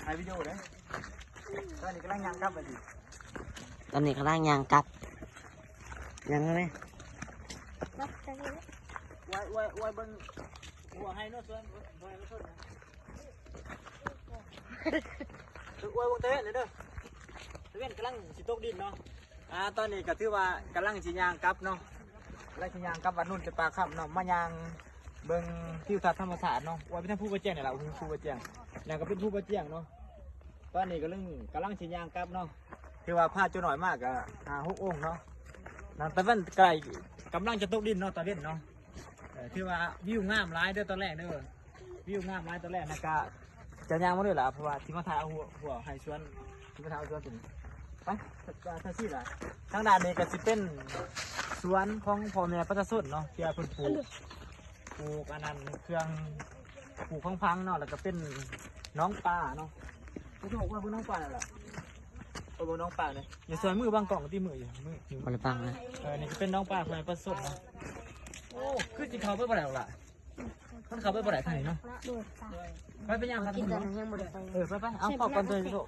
ถ่ายวิดีโอเลยตอนนี้กำลังย่างกลับไปดิ ตอนนี้กำลังย่างกลับย่างไหม รับจะได้ ไว้บนหัวให้นวดส่วนไว้นวดส่วนไว้บนเต้นเลยเด้อเต้นกำลังสิตกดินเนาะตอนนี้ก็ถือว่ากำลังสิย่างกลับเนาะกำลังสิย่างกลับวันนุ่นจะปลาค่ำเนาะมาย่างเบิ่งทิวทัศน์ธรรมชาติเนาะไว้เป็นผู้ประเจียงเนี่ยแหละผู้ประเจียงแล้วก็เป็นผู้ประเจียงเนาะตอนนี้กำลังสิย่างกลับเนาะถือว่าพลาดจุหน่อยมากอะ6 องค์เนาะนั่นตะเว้นไกลกำลังจะตกดินเนาะตะเว้นเนาะถือว่าวิวงามร้ายเด้อตอนแรกเด้อวิวงามร้ายตอนแรกนะกะจะย่างมาด้วยล่ะเพราะว่าที่มาถ่ายเอาหัวให้ชวนที่มาถ่ายเอาชวนถึงไปถ้าสิล่ะทางด้านนี้ก็สิเป็นสวนของพ่อแม่ประชาชนเนาะที่เพิ่นปลูกอันนั้นเครื่องปลูกของพังเนาะแล้วก็เป็นน้องปลาเนาะไม่ถูกว่าเป็นน้องปลาแหละเป็นน้องปลาเลยอย่าสวยมือบางกล่องที่มืออยู่มือ บริปังนะ นี่ก็เป็นน้องปลาพ่อแม่ประชาชนเนาะโอ้คือจิเขาไปบ่ได้หรอกล่ะมันเขาไปบ่ได้ทางนี้เนาะ โดดตา ไปเป็นยังครับ กินกันยังบ่ได้ไป ไปเอาเข้ากันเลยลูก